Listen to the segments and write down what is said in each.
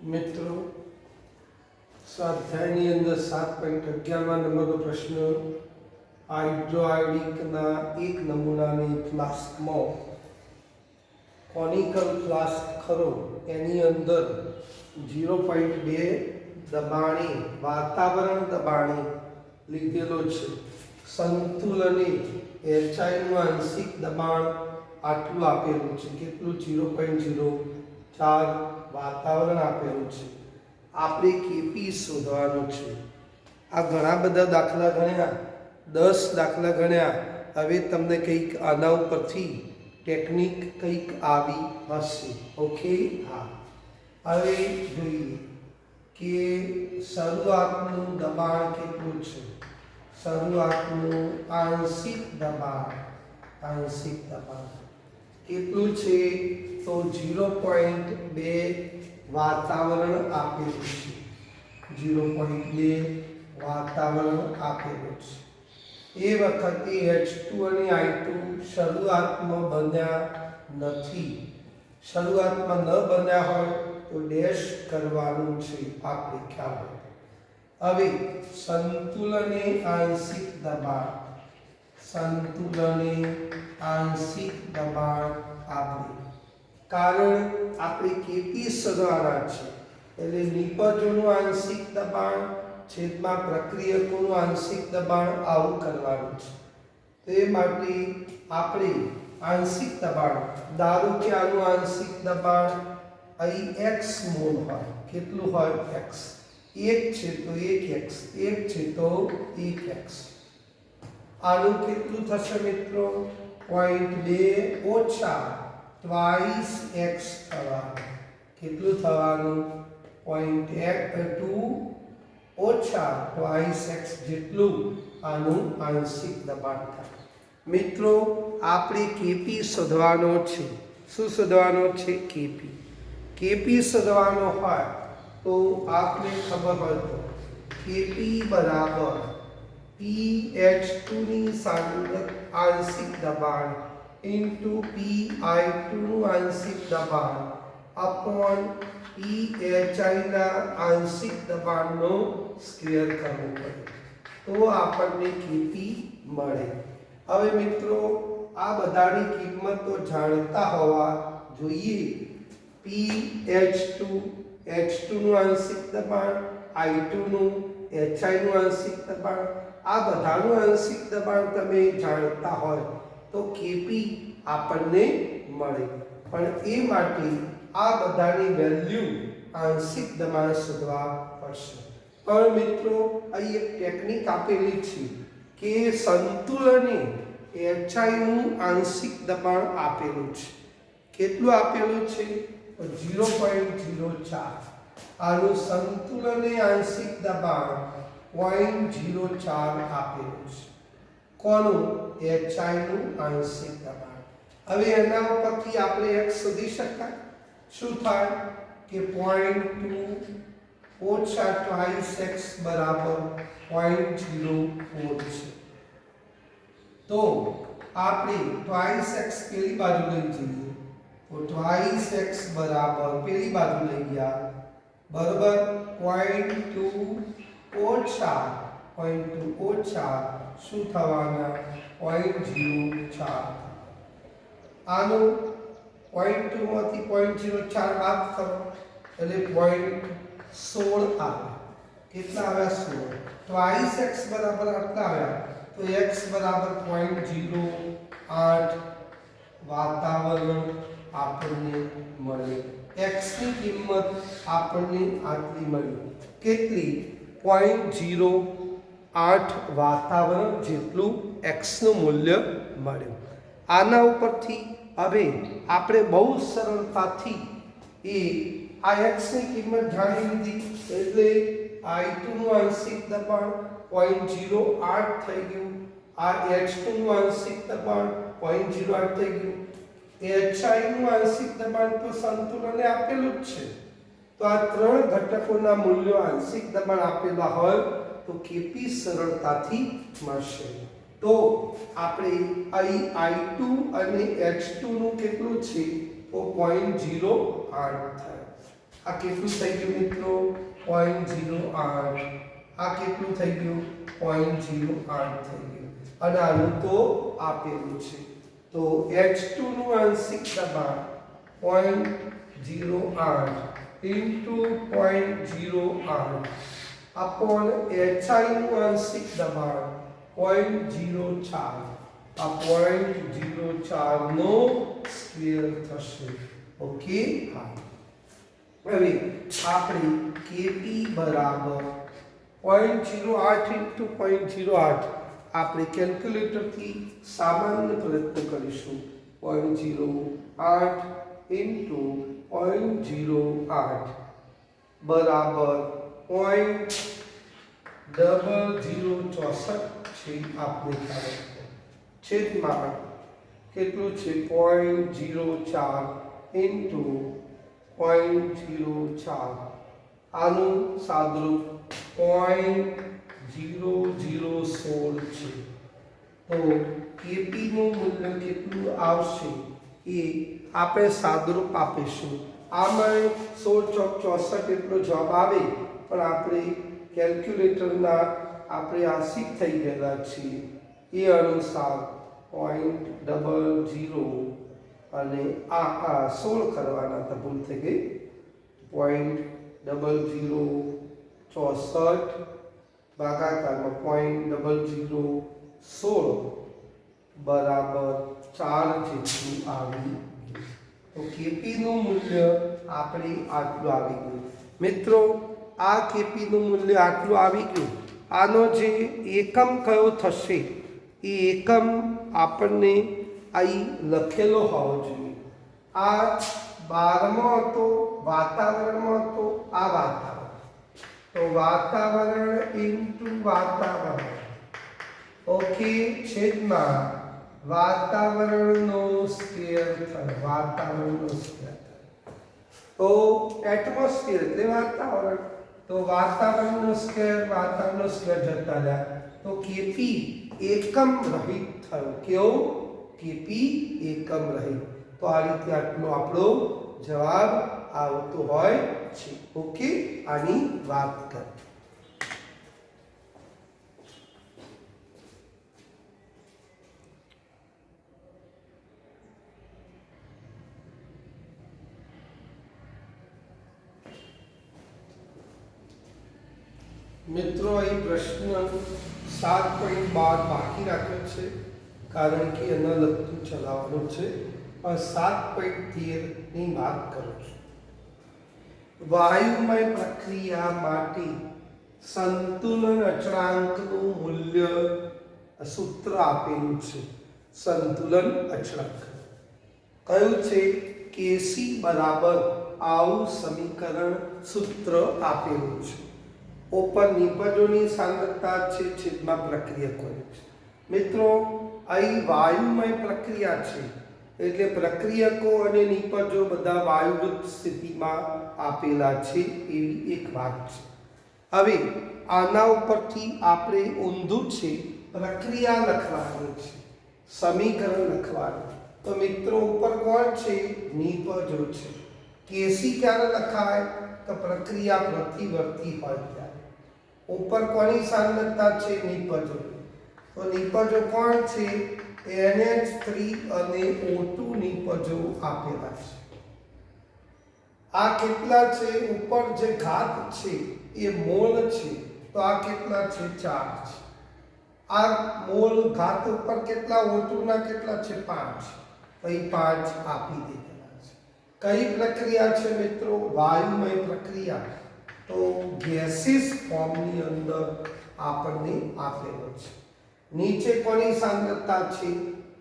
મિત્રો સ્વાધ્યાયની અંદર 7.11માં નંબરનો પ્રશ્ન હાઇડ્રોઆયોડિકના એક નમૂનાની ફ્લાસ્કમાં કોનિકલ ફ્લાસ્ક ખરો એની અંદર 0.2 દબાણે વાતાવરણ દબાણે લીધેલો છે. સંતુલને એચઆઈનું આંશિક દબાણ આટલું આપેલું છે. કેટલું? 0.04 વાતાવરણ આપેલું છે. આપણે કેપી શોધવાનું છે. આ ઘણા બધા દાખલા ગણ્યા, 10 દાખલા ગણ્યા. હવે તમને કંઈક આના ઉપરથી ટેકનિક કંઈક આવી હશે. ઓકે, હા. હવે જોઈએ કે શરૂઆતનું દબાણ કેટલું છે. શરૂઆતનું આંશિક દબાણ કેટલું છે? તો 0.2 વાતાવરણ આપેલું છે. 0.2 વાતાવરણ આપેલું છે. એ વખતે H2 અને I2 શરૂઆતમાં બન્યા નથી. શરૂઆતમાં ન બન્યા હોય તો ડેશ કરવાનું છે. આપણે ખ્યાલ હોય. હવે સંતુલને આંશિક દબાણ આપણે, કારણ આપણે કેપી શોધવાના છે એટલે નિપજોનું આંશિક દબાણ છેદમાં પ્રક્રિયકોનું આંશિક દબાણ આવું કરવાનું છે. તે માટે આપણે આંશિક દબાણ, ધારો કે આનું આંશિક દબાણ અહીં x મોલ હોય. કેટલું હોય? x. 1 છે તો 1x, 1 છે તો 1x. આનું કેટલું થશે મિત્રો? 0.2 ઓછા ટ્વાઇસ x થવાનું. કેટલું થવાનું? 0.2 ઓછા ટ્વાઇસ x જેટલું આનું આંશિક દબાણ થાય. મિત્રો આપણે કેપી શોધવાનો છે. શું શોધવાનો છે? કેપી. કેપી શોધવાનો હોય તો આપણે ખબર હોય તો કેપી બરાબર PH2 ની આંશિક દબાણ ઇન્ટુ PI2 નું આંશિક દબાણ અપોન PHI ના આંશિક દબાણનો સ્ક્વેર કરવો પડે તો આપણને કેપી મળે. હવે મિત્રો આ બધાની કિંમતો જાણતા હોવા જોઈએ. PH2 નું આંશિક દબાણ, I2 નું, HI નું આંશિક દબાણ, આ બધાનું આંશિક દબાણ તમે જાણતા હોય તો કેપી આપણને મળે. પણ એ માટે આ બધાની વેલ્યુ આંશિક દબાણ શોધવા પડશે. પણ મિત્રો અહીં એક ટેકનિક આપેલી છે કે સંતુલને HI નું આંશિક દબાણ આપેલું છે. કેટલું આપેલું છે? 0.04. આનું સંતુલને આંશિક દબાણ 0.04 આપેલું છે. કોનું? HI નું આંશિક દબાણ. હવે એના ઉપરથી આપણે x શોધી શકાય. શું થાય કે 0.2 ઓછા ટ્વાઇસ x બરાબર 0.04 છે. તો આપણે ટ્વાઇસ x પેલી બાજુ લઈ જઈએ તો ટ્વાઇસ x બરાબર પેલી બાજુ લઈ ગયા બરાબર 0.2 ઓછા શું થવાના? 0.04. આનું 0.2 માંથી 0.04 બાદ કરો એટલે 0.16 આવે. કેટલા આવ્યા? 16. ટ્વાઇસ x બરાબર આટલા આવ્યા તો x બરાબર 0.08 વાતાવરણ આપણને મળે. x ની કિંમત આપણને આટલી મળી. કેટલી? 0.08 વાતાવરણ જેટલું x નું મૂલ્ય મળ્યું. આના ઉપરથી હવે આપણે બહુ સરળતાથી આ x ની કિંમત જાણી લીધી એટલે I2 નું આંશિક દબાણ 0.08 થઈ ગયું. આ H2 નું આંશિક દબાણ 0.08 થઈ ગયું. HI નું આંશિક દબાણ તો સંતુલને આપેલું જ છે. તો આ ત્રણ ઘટકોના મૂલ્યો આંશિક દબાણ આપેલા હોય તો કેપી સરળતાથી મળશે. તો આપણે અહીં I2 અને H2 નું કેટલું છે? તો 0.08 થાય. આ કેટલું થઈ ગયું મિત્રો 0.08 આ કેટલું થઈ ગયું 0.08 થઈ ગયું અને આનું તો આપેલું છે તો H2 નું આંશિક દબાણ 0.08 into 0.08 upon HI નું આંશિક દબાણ 0.04 આ 0.04 નો સ્ક્વેર થશે ઓકે હા હવે આપણે Kp બરાબર 0.08 into 0.08 આપણે કેલ્ક્યુલેટર થી સામાન્ય પ્રયત્ન કરીશું 0.08 into 0.08 બરાબર 0.0064 છે આપણે કારણ છેદમાં કેટલું છે 0.04 into 0.04 આનું સાદરૂપ 0.0016 છે તો Kp નું મૂલ્ય કેટલું આવશે એ આપણે સાદરૂપ આપીશું આમાં 16 ચોક 64 એટલો જવાબ આવે પણ આપણે કેલ્ક્યુલેટરના આપણે આશિક થઈ ગયેલા છીએ એ અનુસાર 0.00 અને આ 16 કરવાના તો ભૂલ થઈ ગઈ 0.0064 ભાગાકારમાં 0.0016 બરાબર 4 જેટલું આવી તો Kp નું મૂલ્ય આપણે આટલું આવી ગયું મિત્રો આ Kp નું મૂલ્ય આટલું આવી ગયું આનો જે એકમ કયો થશે એ એકમ આપણને અહીં લખેલો હોવો જોઈએ આ 12મો હતો વાતાવરણમાં હતો આ વાતાવરણ તો વાતાવરણ ઇન્ટુ વાતાવરણ ઓકે છેદમાં વાતાવરણનો સ્કેર થાય વાતાવરણનો સ્કેર તો એટમોસ્ફિયર એટલે વાતાવરણ તો વાતાવરણનો સ્કેર જતા રહ્યા તો Kp એકમ રહિત થયો કેવો Kp એકમ રહિત તો આ રીતે આટલો આપણો જવાબ આવતો હોય છે ઓકે આની વાત કરીએ મિત્રો અહીં પ્રશ્ન 7.12 બાકી રાખ્યો છે કારણ કે એના લગતું ચલાવવાનું છે પણ 7.13 ની વાત કરું છું વાયુમય પ્રક્રિયા માટે સંતુલન અચળાંકનું મૂલ્ય સૂત્ર આપેલું છે સંતુલન અચળાંક કયું છે Kc બરાબર આવું સમીકરણ સૂત્ર આપેલું છે ઉપર નિપજોની સાંદ્રતા છે છેદમાં પ્રક્રિયકોની છે મિત્રો અહીં વાયુમય પ્રક્રિયા છે એટલે પ્રક્રિયકો અને નિપજો બધા વાયુવૃત સ્થિતિમાં આપેલા છે એવી એક વાત છે હવે આના ઉપરથી આપણે ઊંધું છે પ્રક્રિયા લખવાની છે સમીકરણ લખવાનું તો મિત્રો ઉપર કોણ છે નિપજો છે Kc ક્યારે લખાય તો પ્રક્રિયા પ્રતિવર્તી હોય ત્યારે ઉપર કોની સાંદ્રતા છે નિપજો તો નિપજો કોણ છે NH3 અને O2 નિપજો આપેલા છે આ કેટલા છે ઉપર જે ઘાત છે એ મોલ છે તો આ કેટલા છે 4 છે આ મોલ ઘાત ઉપર કેટલા O2 ના કેટલા છે 5 તો એ 5 આપી દીધેલા છે કઈ પ્રક્રિયા છે મિત્રો વાયુમય પ્રક્રિયા તો ગેસીસ ફોર્મની અંદર આપણને આપેલો છે નીચે કોની સાંદ્રતા છે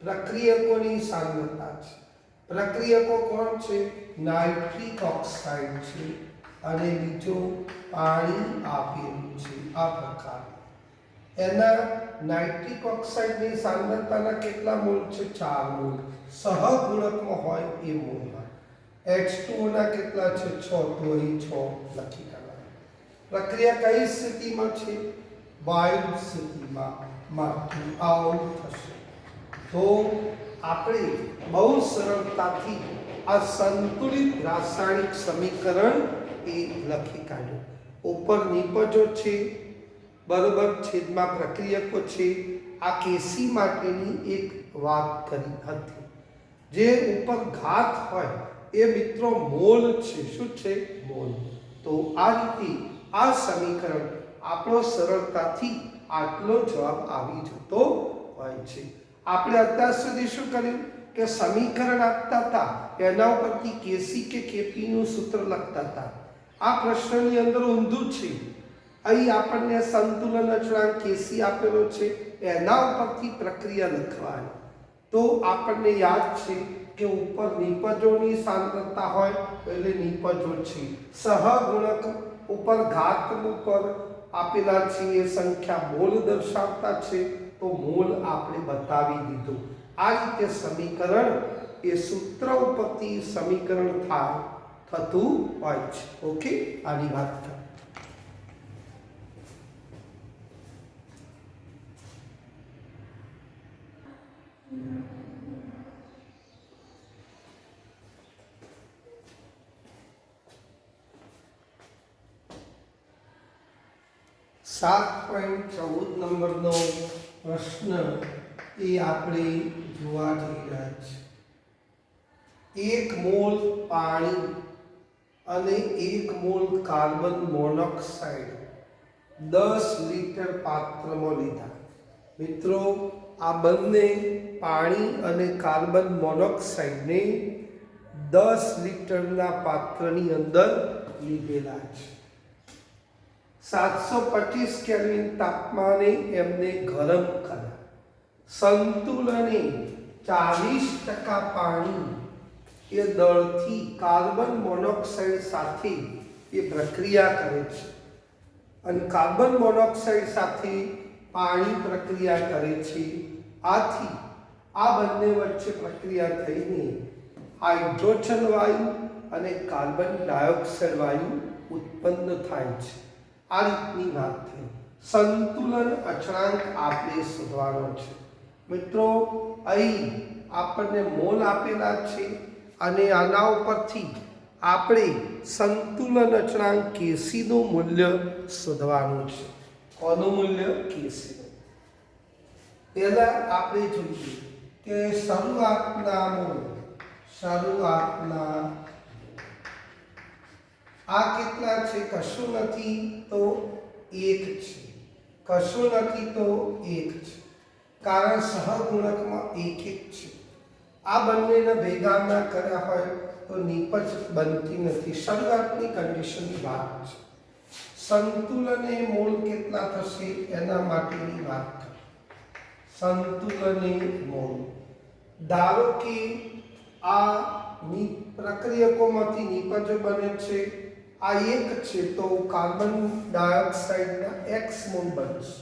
પ્રક્રિયકોની સાંદ્રતા છે પ્રક્રિયકો કોણ છે નાઇટ્રિક ઓક્સાઇડ છે અને બીજો પાણી આપેલું છે આ પ્રકાર એના નાઇટ્રિક ઓક્સાઇડની સાંદ્રતાના કેટલા મોલ છે 4 મોલ સહગુણકમાં હોય એ મોલ H2O ના કેટલા છે 6 તો અહીં 6 લખી કાઢો પ્રક્રિયા કઈ સ્થિતિમાં છે વાયુ સ્થિતિમાં માંથી આઉટ થશે તો આપણે બહુ સરળતાથી આ સંતુલિત રાસાયણિક સમીકરણ એ લખી કાઢ્યું. ઉપર નિપજો છે, બરોબર, છેદમાં પ્રક્રિયકો છે. આ કેસી માટેની એક વાત કરી હતી. જે ઉપર ઘાત હોય એ મિત્રો મોલ છે. શું છે? મોલ. તો આ રીતે આ સમીકરણ આપણો સરળતાથી આટલો જવાબ આવી જતો હોય છે. આપણે અત્યાર સુધી શું કર્યું કે સમીકરણ આપતા હતા, એના ઉપરથી કેસી કે કેપીનું સૂત્ર લખતા હતા. આ પ્રશ્નની અંદર ઊંધું છે. અહીં આપણને સંતુલન અચળાંક કેસી આપેલો છે, એના ઉપરથી પ્રક્રિયા લખવાની. તો આપણને યાદ છે કે ઉપર નિપજોની સાંદ્રતા હોય એટલે નિપજો છે. સહગુણક ઉપર ઘાત ઉપર આપેલા છે એ સંખ્યા મોલ દર્શાવતા છે, તો મોલ આપણે બતાવી દીધું. આ રીતે સમીકરણ એ સૂત્ર ઉપરથી સમીકરણ થતું હોય છે. ઓકે, આની વાત કરીએ. 7.14 નંબરનો પ્રશ્ન એ આપણે જોવા જઈ રહ્યા છીએ. 1 મોલ પાણી અને 1 મોલ કાર્બન મોનોક્સાઇડ 10 લીટર પાત્રમાં લીધા. મિત્રો, આ બંને પાણી અને કાર્બન મોનોક્સાઇડને 10 લીટરના પાત્રની અંદર લીધેલા છે. 725 કેલ્વિન તાપમાને એમને ગરમ કર્યા. સંતુલને 40% પાણી એ દળથી કાર્બન મોનોક્સાઇડ સાથે એ પ્રક્રિયા કરે છે, અને કાર્બન મોનોક્સાઇડ સાથે પાણી પ્રક્રિયા કરે છે. આથી આ બંને વચ્ચે પ્રક્રિયા થઈને હાઇડ્રોજન વાયુ અને કાર્બન ડાયોક્સાઇડ વાયુ ઉત્પન્ન થાય છે. આ રીતની વાત થઈ. સંતુલન અચળાંક આપણે શોધવાનો છે. મિત્રો, અહીં આપણને મોલ આપેલા છે અને આના ઉપરથી આપણે સંતુલન અચળાંક કેસીનું મૂલ્ય શોધવાનું છે. કોનું મૂલ્ય? કેસીનું. પહેલા આપણે જોઈએ કે શરૂઆતના મોલ, શરૂઆતના આ કેટલા છે? કશું નથી તો 1 છે. કશું નથી તો 1 છે, કારણ સહગુણકમાં 1 છે. આ બંનેને ભેગા ના કર્યા હોય તો નિપજ બનતી નથી. શરૂઆતની કન્ડિશનની વાત છે. સંતુલને મોલ કેટલા થશે એના માટેની વાત છે. સંતુલને મોલ, ધારો કે આ પ્રક્રિયકોમાંથી નિપજો બને છે. આ 1 છે તો કાર્બન ડાયોક્સાઇડના x મોલ બનશે.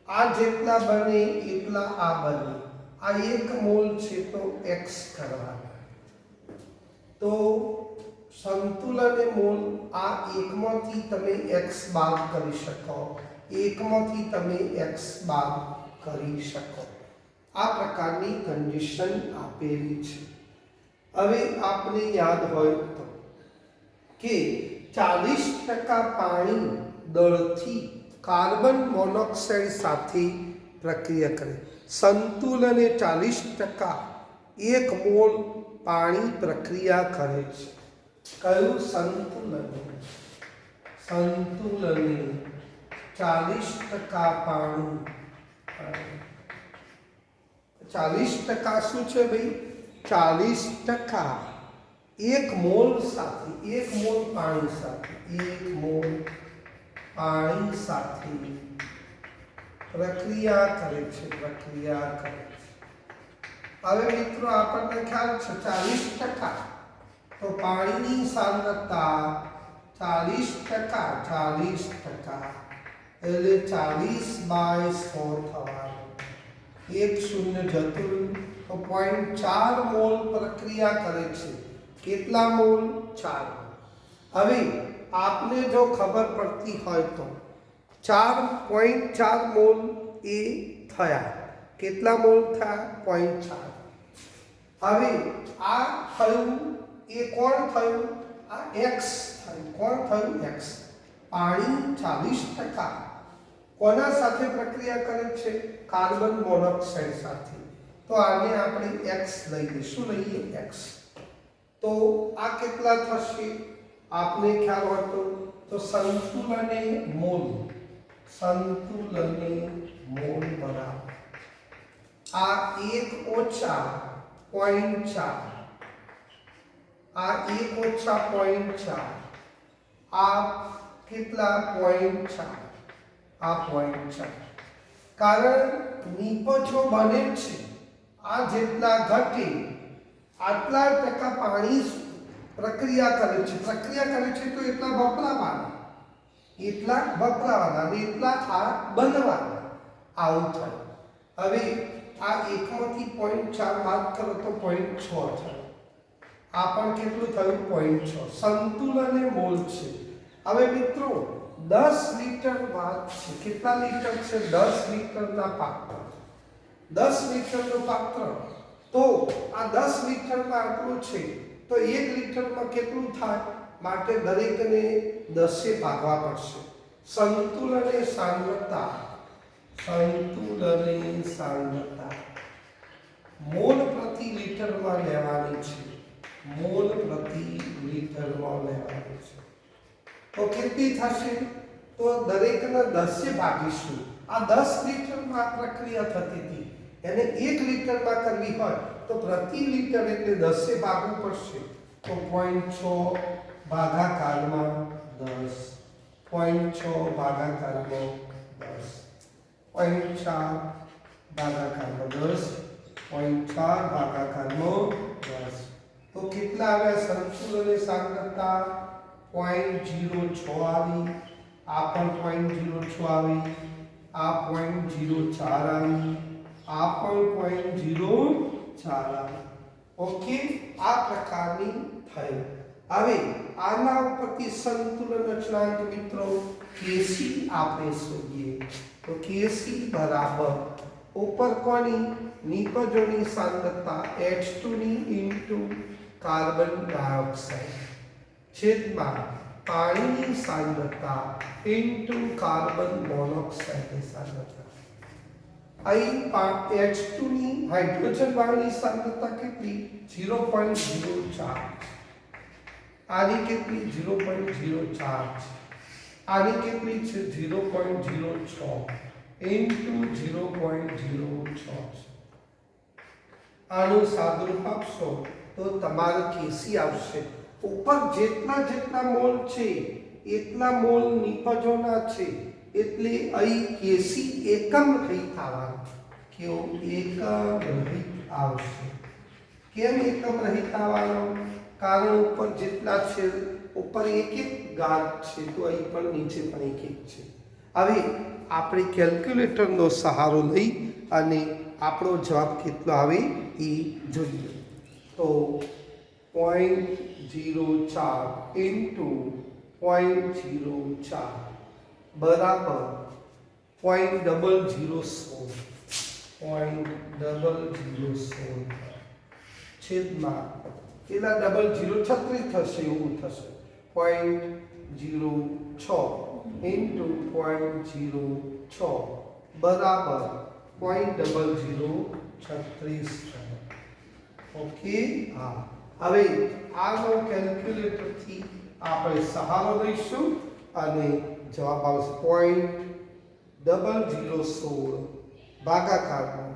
આ જેટલા બને એટલા આ બને. આ 1 મોલ છે તો x કરવાના. તો સંતુલને મોલ આ 1 માંથી તમે x બાદ કરી શકો, 1 માંથી તમે x બાદ કરી શકો. આ પ્રકારની કન્ડિશન આપેલી છે. હવે આપણે યાદ હોય તો કે 40% પાણી દળથી કાર્બન મોનોક્સાઇડ સાથે પ્રક્રિયા કરે. સંતુલને 40%, 1 મોલ પાણી પ્રક્રિયા કરે છે. કયું? સંતુલને. સંતુલને 40% પાણી, 40% શું છે ભાઈ? 40% 1 મોલ સાથે, 1 મોલ પાણી સાથે, 1 મોલ પાણી સાથે પ્રક્રિયા કરે છે, પ્રક્રિયા કરે છે. હવે મિત્રો, આપણને ખ્યાલ છે 40%, તો પાણીની સાંદ્રતા 40%, 40% એટલે 40/100 થવાનું. 1 શૂન્ય જતું તો 0.4 મોલ પ્રક્રિયા કરે છે. કેટલા મોલ? 4. હવે આપને જો ખબર પડતી હોય તો 4.4 મોલ એ થયા. કેટલા મોલ થયા? 0.4. હવે આ થયું એ કોણ થયું? આ x થાય. કોણ થયું? x. પાણી 40% કોના સાથે પ્રક્રિયા કરે છે? કાર્બન મોનોક્સાઇડ સાથે. તો આને આપણે x લઈ લઈશું. લઈએ x. તો આ કેટલા થશે? આપને ખ્યાલ હોય તો સંતુલને મોલ બરાબર આ 1 ઓછા 0.4 આ 1 ઓછા 0.4 આ કેટલા? 0.4 આ 0.4. કારણ નિપજો બને છે આ જેટલા ઘટે આટલા ટકા પાણી પ્રક્રિયા કરે છે તો એટલા વપરાવાના અને એટલા આ બનવાના. આવું થાય. હવે આ એકમાંથી 0.4 બાદ કરો તો 0.6 થાય. આ પણ કેટલું થયું? 0.6. સંતુલને મોલ છે. હવે મિત્રો 10 લીટર વાત છે. કેટલા લીટર છે? 10 લીટરના પાત્ર. 10 લીટરનું પાત્ર. તો આ 10 લીટરમાં આટલું છે તો 1 લીટરમાં કેટલું થાય? માટે દરેકને 10 ભાગવા પડશે. સંતુલને સાંદ્રતા મોલ પ્રતિ લીટરમાં લેવાની છે. તો કેટલી થશે? તો દરેકને 10 ભાગીશું. આ 10 લીટરમાં પ્રક્રિયા થતી હતી એને 1 લીટરમાં કરવી હોય તો પ્રતિ લીટર એટલે 10 ભાગવું પડશે. તો 0.6 ભાગાકારમાં 10 0.6 ભાગાકારમાં 10 0.4 ભાગાકારમાં 10 0.4 ભાગાકારમાં 10. તો કેટલા આવ્યા? સંતુલને સાંદ્રતા 0.06 આવી. આ પણ 0.06 આવી. આ 0.04 આવી. આ પણ 0.04 આવી. ઓકે, આ પ્રકારની થઈ. હવે આના ઉપરથી સંતુલન અચળાંક મિત્રો Kc આપણે શોધીએ. તો Kc બરાબર ઉપર કોની? નિપજોની સાંદ્રતા H2 ની ઇન્ટુ કાર્બન ડાયોક્સાઇડ છેદમાં પાણીની સાંદ્રતા ઇન્ટુ કાર્બન મોનોક્સાઇડની સાંદ્રતા. અહીં H2 ની હાઇડ્રોજન વાયુની સાંદ્રતા કેટલી? 0.04. આની કેટલી? 0.04. આની કેટલી છે? 0.06 ઇન્ટુ 0.06. આનું સાદુરૂપ આપશો તો તમારું Kc આવશે. ઉપર જેટલા મોલ છે એટલા મોલ નિપજોના છે એટલે અહીં Kc એકમ રહિત આવવાનું. કેવું? એકમ રહિત આવશે. કેમ એકમ રહિત આવવાનો? કારણ ઉપર જેટલા છે ઉપર એક ગાંઠ છે તો અહીં પણ નીચે પણ એક છે. હવે આપણે કેલ્ક્યુલેટરનો સહારો લઈ અને આપણો જવાબ કેટલો આવે એ જોઈએ. તો 0.04 ઇન્ટુ 0.04 બરાબર 0.0016 છેદમાં કેટલા? 0036 થશે. એવું થશે 0.06 ઇન્ટુ 0.06 બરાબર 0.0036. ઓકે. હા, હવે આનો કેલ્ક્યુલેટરથી આપણે સહારો લઈશું અને જવાબ આવશે 0.0016 ભાગાકારમાં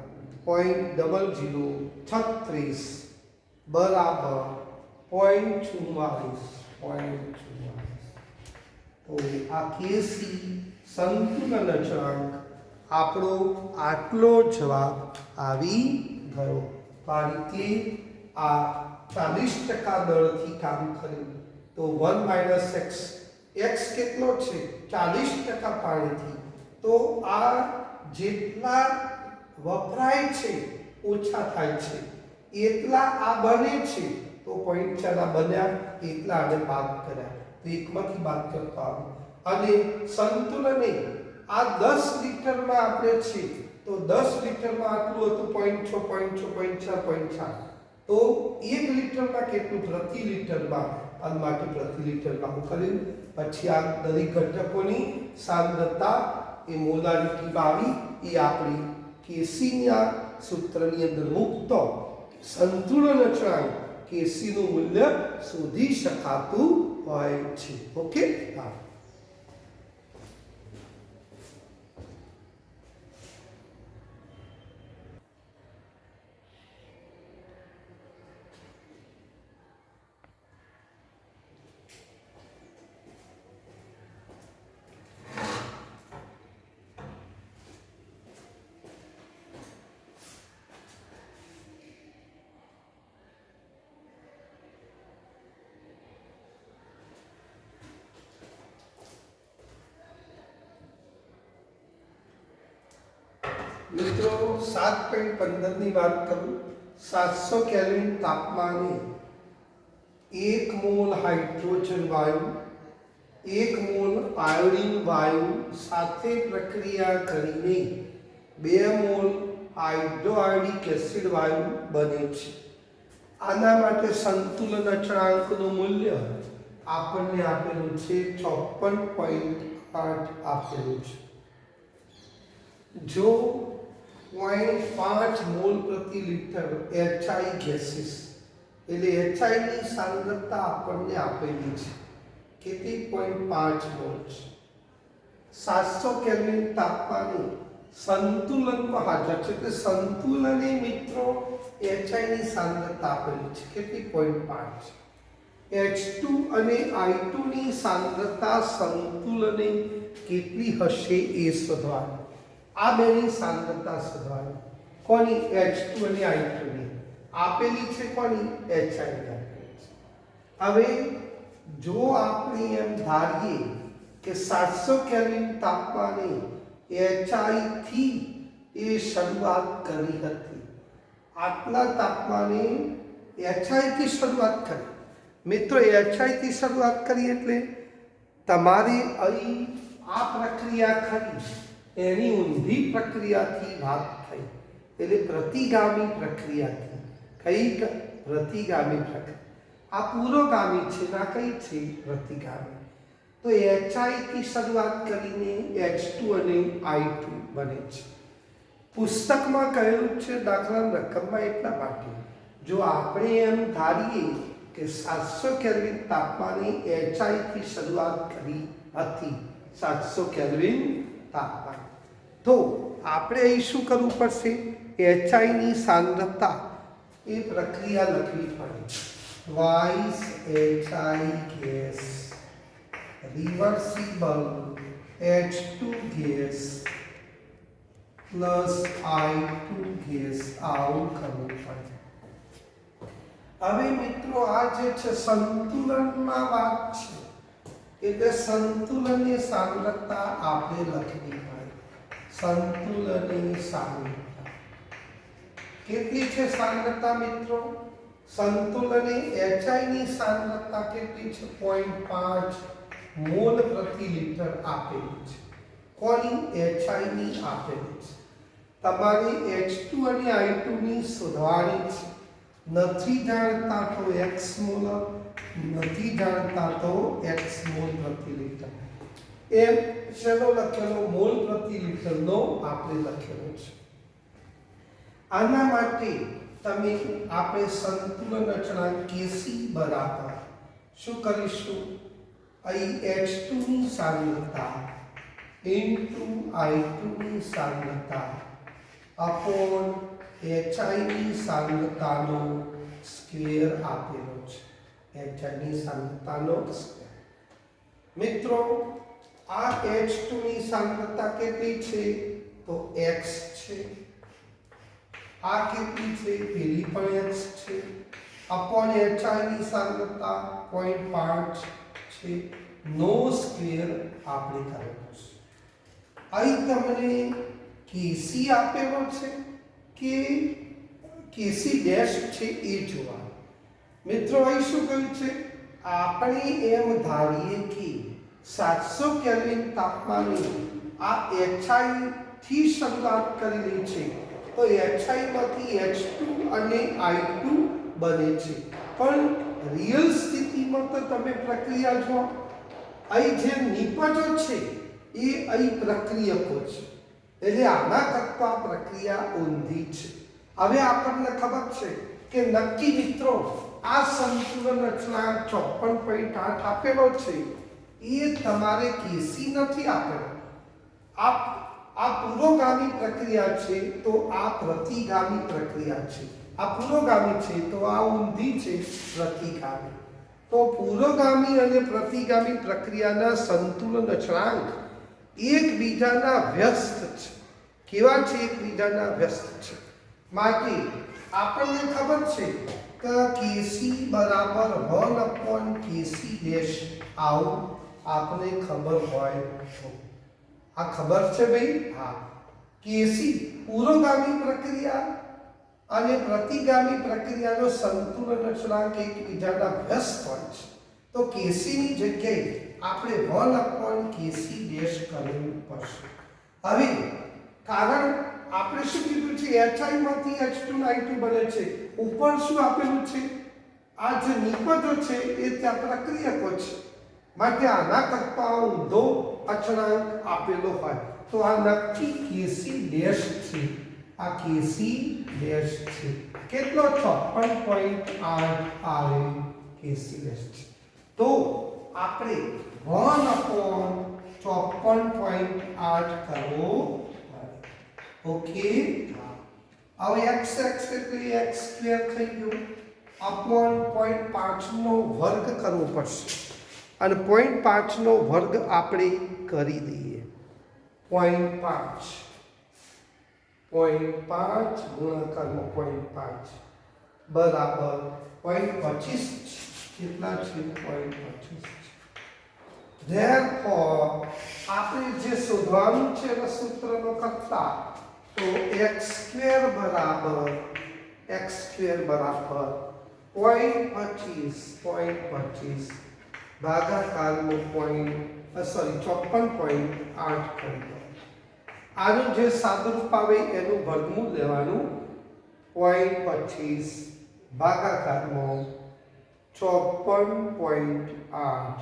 0.0036 બરાબર 0.44. તો આ Kc સંતુલન અચળાંક આપણો આટલો જવાબ આવી ગયો. આ રીતે આ 40% દળથી કામ કર્યું. તો 1 - x. x કેટલો છે? 40% પાણીથી. તો આ જેટલા વપરાય છે ઓછા થાય છે એટલા આ બને છે. તો 0.4 બન્યા એટલા આને બાદ કર્યા તો એકમાંથી બાદ કરતો આવે. અને સંતુલને આ 10 લીટરમાં આપણે છે તો 10 લીટરમાં આટલું હતું 0.6 0.6 0.4 0.4. તો 1 લીટરમાં કેટલું? પ્રતિ લીટરમાં તાપમાન માટે પ્રતિ લિટરમાં કર્યું. પછી આ દરેક ઘટકોની સાંદ્રતા એ મોલારિટીમાં આવી, એ આપણી કેસીના સૂત્રની અંદર મૂકતો સંતુલન અચળાંક કેસીનું મૂલ્ય શોધી શકાતું હોય છે. ઓકે, હા. મિત્રો 7.15 ની વાત કરું. 700 કેલ્વિન તાપમાને 1 મોલ હાઇડ્રોજન વાયુ 1 મોલ આયોડિન વાયુ સાથે પ્રક્રિયા કરીને 2 મોલ હાઇડ્રોઆયોડિક એસિડ વાયુ બને છે. આના માટે સંતુલન અચળાંકનું મૂલ્ય આપણને આપેલું છે 54.8 આપેલું છે. જો 0.5 મોલ પ્રતિ લિટર HI ગેસીસ એટલે HI ની સાંદ્રતા આપણને આપેલી છે. કેટલી? 0.5 મોલ છે. 700 કેલ્વિન તાપમાને સંતુલનમાં હાજર છે. એટલે સંતુલને મિત્રો HI ની સાંદ્રતા આપેલી છે. કેટલી? 0.5. H2 અને I2 ની સાંદ્રતા સંતુલને કેટલી હશે એ શોધવાનું. આ બેની સાંદ્રતા શોધવાની. કોની? H2 અને I2 ની આપેલી છે. કોની? HI ની આપેલી છે. હવે જો આપણે એમ ધારીએ કે 700 કેલ્વિન તાપમાને HI થી એ શરૂઆત કરી હતી, આટલા તાપમાને HI થી શરૂઆત કરી. મિત્રો HI થી શરૂઆત કરી એટલે તમારે અહીં આ પ્રક્રિયા કરી એની ઊંધી પ્રક્રિયાથી વાત થઈ, એટલે પ્રતિગામી પ્રક્રિયાથી. કઈ? પ્રતિગામી પ્રક્રિયા. આ પુરોગામી છે, ના કઈ છે? પ્રતિગામી. તો HI થી શરૂઆત કરીને H2 અને I2 બને છે. પુસ્તકમાં કહેલું છે દાખલાની રકમમાં એટલા માટે જો આપણે એમ ધારીએ કે 700 કેલ્વિન તાપમાને HI થી શરૂઆત કરી હતી, 700 કેલ્વિન તાપમાન, તો આપણે અહીં શું કરવું પડશે? HI ની સાંદ્રતા એ પ્રક્રિયા લખવી પડે. Twice HI gas reversible H2 gas plus I2 gas, આવું કરવું પડે. હવે મિત્રો આ જે છે સંતુલનમાં વાત છે, એટલે સંતુલનની સાંદ્રતા આપણે લખવી પડે. સંતુલનની સાંદ્રતા કેટલી છે? સાંદ્રતા મિત્રો સંતુલને HI ની સાંદ્રતા કેટલી છે? 0.5 મોલ પ્રતિ લિટર આપેલી છે. કોની? HI ની આપેલી છે. તમારે H2 અને I2 ની શોધવાની છે. નથી જાણતા તો x મોલ, નથી જાણતા તો x મોલ પ્રતિ લિટર. એમ શેનો લખેલો? મોલ પ્રતિ લિટરનો આપણે લખેલો છે. આના માટે તમે આપણે સંતુલન અચળાંક Kc બરાબર શું કરીશું? અહીં H2 ની સાંદ્રતા ઇન્ટુ I2 ની સાંદ્રતા અપોન HI ની સાંદ્રતાનો સ્ક્વેર આપેલો છે. HI ની સાંદ્રતાનો સ્ક્વેર. મિત્રો આ H2 ની સાંદ્રતા કેટલી છે? તો x છે. આ કેટલી છે? પેલી પણ x છે. અપોન HI ની સાંદ્રતા 0.5 છે. નો સ્ક્વેર આપણે કરેલો છે. અહીં તમને Kc આપેલો છે કે Kc ડેશ છે એ જોવા. મિત્રો અહીં શું કહ્યું છે? આપણે એમ ધારીએ કે 700 કેલ્વિન તાપમાને આ HI થી શરૂઆત કરેલી છે, તો HI માંથી H2 અને I2 બને છે. પણ રિયલ સ્થિતિમાં તો તમે પ્રક્રિયા જો અહીં જે નિપજો છે એ અહીં પ્રક્રિયકો છે, એટલે આના કરતા પ્રક્રિયા ઊંધી છે. હવે આપણને ખબર છે કે નક્કી મિત્રો આ સંતુલન અચળાંક 54.8 આપેલો છે એ તમારે કેસી નથી આપેલો. આ પુરોગામી પ્રક્રિયા છે તો આ પ્રતિગામી પ્રક્રિયા છે. આ પુરોગામી છે તો આ ઊંધી છે પ્રતિગામી. તો પુરોગામી અને પ્રતિગામી પ્રક્રિયાના સંતુલન અચળાંક એકબીજાના વ્યસ્ત છે. કેવા છે? એકબીજાના વ્યસ્ત છે. માટે આપણને ખબર છે કે કેસી બરાબર 1 કેસી ડેશ આવું આપણે ખબર હોય તો. આ ખબર છે ભાઈ? હા. કેસી પુરોગામી પ્રક્રિયા અને પ્રતિગામી પ્રક્રિયાનો સંતુલન અચળાંક એકબીજાના વ્યસ્ત હોય છે. તો કેસીની જગ્યાએ આપણે 1 કેસી ડેશ કરવું પડશે. હવે કારણ આપણે શું કીધું છે? HI માંથી H2 I2 બને છે. ઉપર શું આપેલું છે? આ જે નિપજો છે એ ત્યાં પ્રક્રિયકો છે. માટે આના કરતા ઊંધો અચળાંક આપેલો હોય તો આ નક્કી કેસી ડેશ છે. આ કેસી ડેશ છે. કેટલો? 56.8 આવે કેસી ડેશ છે. તો આપણે 1/54.8 કરવો. ઓકે. હવે x એટલે x સ્ક્વેર થઈ ગયું અપોન 0.5 નો વર્ગ કરવો પડશે અને 0.5 નો વર્ગ આપણે કરી દઈએ. 0.5 ગુણાકારમાં 0.5 બરાબર 0.25 કેટલા છે? 0.25. Therefore આપણે જે શોધવાનું છે એના સૂત્રનો કરતા તો x² બરાબર 0.25 ભાગાકારનો 54.8 કરી દો. આનું જે સાદુરૂપ આવે એનું વર્ગમૂળ લેવાનું. 0.25 ભાગાકારમાં 54.8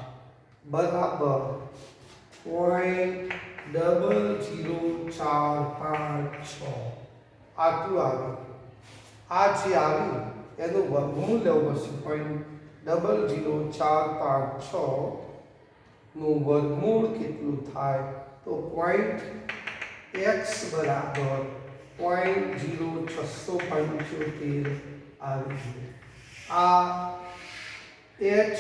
બરાબર 0.00456 આટલું આવ્યું. આ જે આવ્યું એનું વર્ગમૂળ લેવું પડશે. 0.00456 નું વર્ગમૂળ કેટલું થાય? તો x બરાબર 0.0675 આવી ગયું. આ x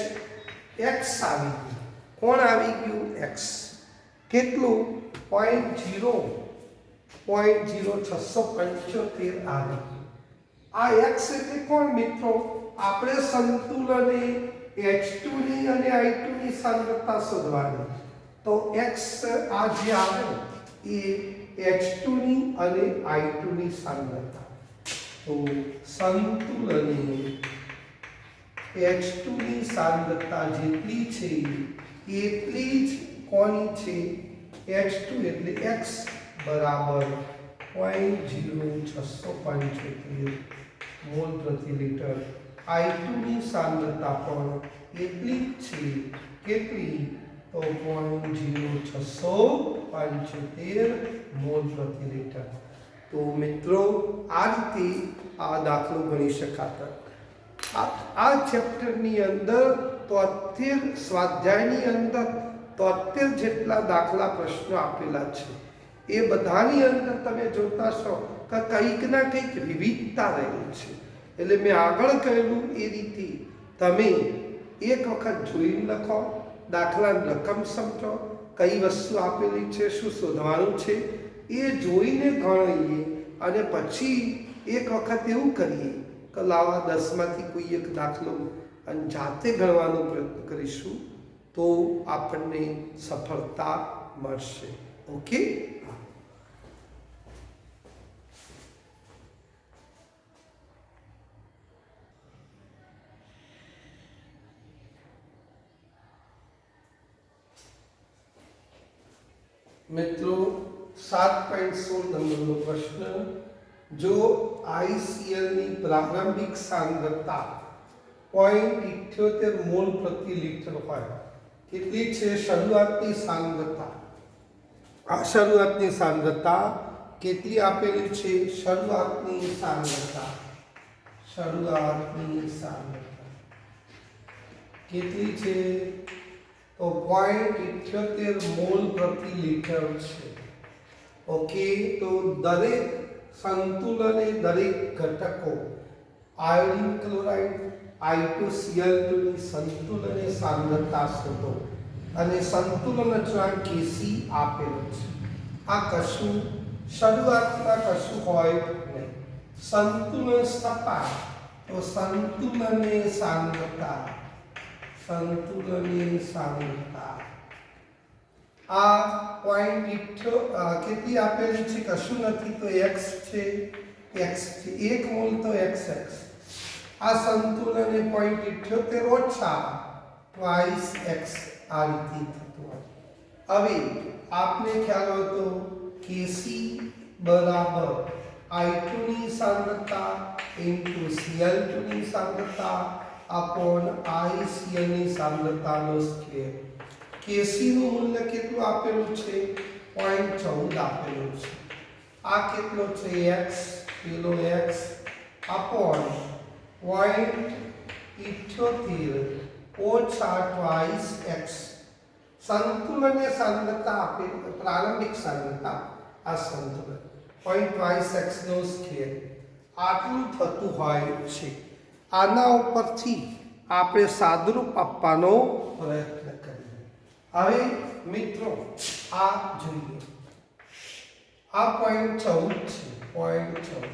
આવી ગયું. કોણ આવી ગયું? x. કેટલું? 0.0675 આવી ગયું. આ x એટલે કોણ મિત્રો? આપણે સંતુલને H2 ની અને I2 ની સાંદ્રતા શોધવાની. તો x આ જે આવે એ H2 ની અને I2 ની સાંદ્રતા. તો સંતુલને H2 ની સાંદ્રતા જેટલી છે એટલી જ કોની છે? H2 એટલે x બરાબર 0.0675 મોલ પ્રતિ લિટર. I2 ની સાંદ્રતા પણ એટલી જ છે. કેટલી? તો 0.0675 મોલ પ્રતિ લિટર. તો મિત્રો આ રીતે આ દાખલો ગણી શકાતો. આ ચેપ્ટરની અંદર 73 સ્વાધ્યાયની અંદર 73 જેટલા દાખલા પ્રશ્નો આપેલા છે. એ બધાની અંદર તમે જોતા છો કે કંઈક ના કંઈક વિવિધતા રહેલી છે. એટલે મેં આગળ કહેલું એ રીતે તમે એક વખત જોઈને લખો, દાખલાની રકમ સમજો, કઈ વસ્તુ આપેલી છે, શું શોધવાનું છે એ જોઈને ગણીએ અને પછી એક વખત એવું કરીએ કે લાવા 10 માંથી કોઈ એક દાખલો અને જાતે ગણવાનો પ્રયત્ન કરીશું તો આપણને સફળતા મળશે. ઓકે. મિત્રો 7.16 નંબરનો પ્રશ્ન. જો ICl ની પ્રારંભિક સાંદ્રતા 0.78 મોલ પ્રતિ લિટર હોય. કેટલી છે શરૂઆતની સાંદ્રતા? આ શરૂઆતની સાંદ્રતા કેટલી આપેલી છે? શરૂઆતની સાંદ્રતા કેટલી છે? તો 0.78 મોલ પ્રતિ લિટર છે. ઓકે, તો દરેક સંતુલને દરેક ઘટકો આયોડિન ક્લોરાઇડ I2Cl2 ની સંતુલને સાંદ્રતા શોધો અને સંતુલન અચળાંક Kc આપેલો છે. આ કશું શરૂઆતમાં કશું હોય નહીં. સંતુલન સ્થપાય તો સંતુલનની સાંદ્રતા આ 0.8 કેટલી આપેલી છે? કશું નથી, તો x છે. 1 મોલ તો xx. આ સંતુલને 0.78 ઓછા ટ્વાઇસ x આ રીતે થતું હોય. હવે આપને ખ્યાલ હોય તો Kc બરાબર I2 ની સાંદ્રતા ઇન્ટુ Cl2 ની સાંદ્રતા अपॉन ICl ની સાંદ્રતાનો સ્ક્વેર. Kc નું મૂલ્ય કેટલું આપેલું છે? 0.14 આપેલું છે. આ કેટલો છે? x કિલો x अपॉन 0.78 ઓછા ટ્વાઇસ x. સંતુલનની સાંદ્રતા આપેલી પ્રારંભિક સાંદ્રતા આ સંતુલન 0.2x નો સ્ક્વેર આટલું થતું હોય છે. આના ઉપરથી આપણે સાદરૂપ આપવાનો પ્રયત્ન કરીએ. હવે મિત્રો આ જોઈએ, આ 0.14 છે. 0.14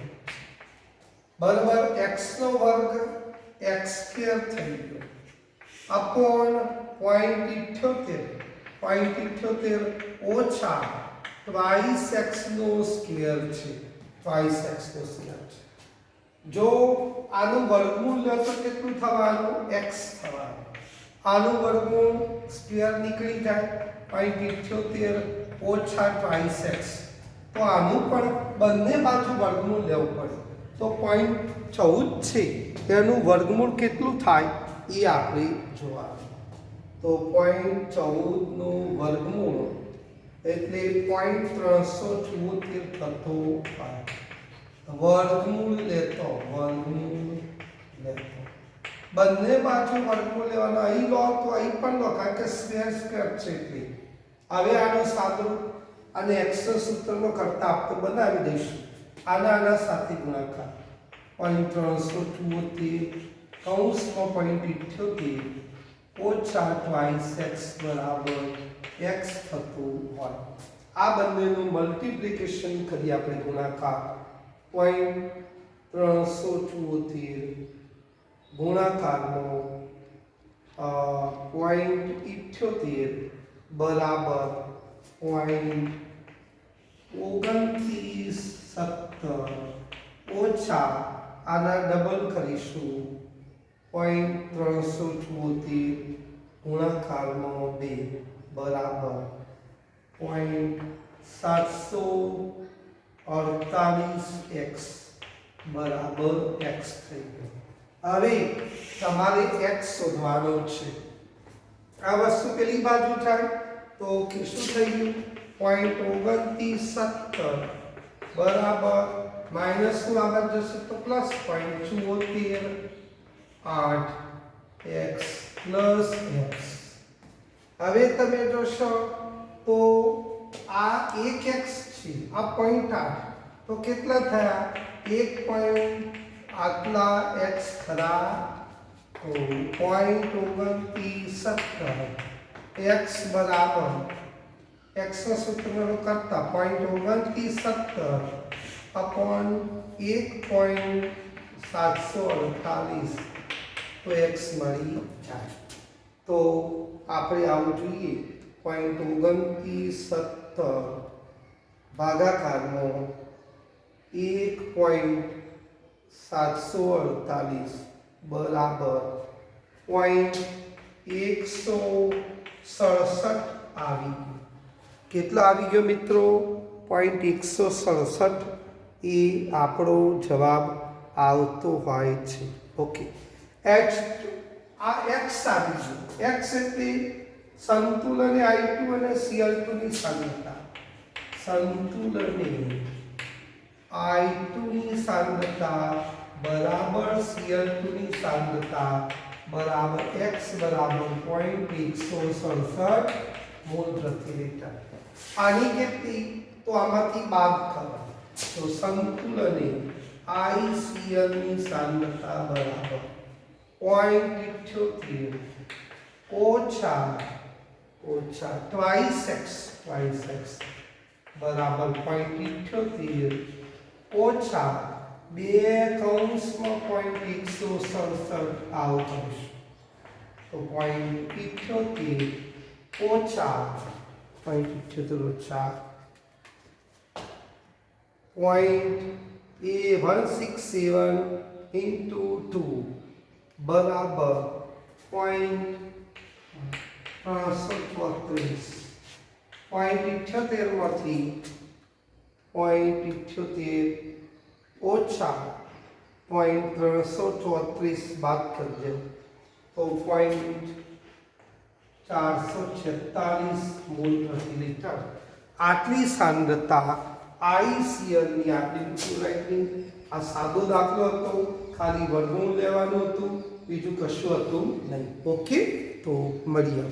બરાબર x નો વર્ગ x સ્ક્વેર થઈ ગયો अपॉन 0.78 ઓછા ટ્વાઇસ x નો સ્ક્વેર છે. ટ્વાઇસ x નો સ્ક્વેર છે. જો આનું વર્ગમૂળ લો તો કેટલું થવાનું? x થવાનું. આનું વર્ગમૂળ સ્ક્વેર નીકળી જાય 0.78 ઓછા ટ્વાઇસ x. તો આનું પણ બંને બાજુ વર્ગમૂળ લેવું પડે. તો 0.14 છે તેનું વર્ગમૂળ કેટલું થાય એ આપણે જોવાનું. તો 0.14 નું વર્ગમૂળ એટલે 0.374 થતો હોય. વર્ગમૂળ લેતો બંને બાજુ વર્ગમૂળ લેવાના. અહીં લો તો અહીં પણ લો, કારણ કે સ્ક્વેર છે એટલે. હવે આનો સાદરૂપ અને x સૂત્રનો કરતા આપણે બનાવી દઈશું. આના સાથે ગુણાકાર 0.374 કૌંસમાં 0.78 ઓછા ટ્વાઇસ x બરાબર x થતું હોય. આ બંનેનું મલ્ટીપ્લિકેશન કરી આપણે ગુણાકાર 0.374 ગુણાકારનો 0.78 બરાબર 0.2917 ઓછા આના ડબલ કરીશું 0.374 ગુણાકારનો 2 બરાબર 0.748x બરાબર x થઈ ગયું. હવે તમારે x શોધવાનો છે. આ વસ્તુ પેલી બાજુ થાય તો શું થઈ ગયું? 0.2917 બરાબર માઇનસનું આગળ જશે તો પ્લસ 0.748x પ્લસ x. હવે તમે જોશો તો આ 1x છે, આ 0.8 તો કેટલા થયા? 1. આટલા x ખરા તો 0.2917 x બરાબર x નો સૂત્રનો કરતા 0.2917 अपॉन 1.748 તો x મળી જાય. તો આપણે આવું જોઈએ 0.2917 ભાગાકારનો 1.748 બરાબર 0.167 આવી ગયો. કેટલા આવી ગયો મિત્રો? 0.167 એ આપણો જવાબ આવતો હોય છે. ઓકે, એચ આ એક્સ આવી ગયું એક્સ એટલે સંતુલને I2 અને Cl2 ની સાંદ્રતા સંતુલને I2 ની સાંદ્રતા બરાબર Cl2 ની સાંદ્રતા બરાબર x બરાબર 0.167 મોલ પ્રતિ લિટર આની કેટલી તો આમાંથી બાદ કરો તો સંતુલને ICl ની સાંદ્રતા બરાબર 0.78 ઓછા twice x બરાબર 0.78 ઓછા 2 કૌંસમાં 0.167 આવું કરીશું તો 0.78 ઓછા 0.78 ઓછા 0.167 into 2 બરાબર 0.334 0.78 માંથી 0.78 ઓછા 0.334 બાદ કરજો તો 0.446 મોલ પ્રતિ લિટર આટલી સાંદ્રતા ICl ની આટલી રાઇટિંગ આ સાદો દાખલો હતો ખાલી વર્ગમૂળ લેવાનું હતું બીજું કશું હતું નહીં ઓકે તો મળીએ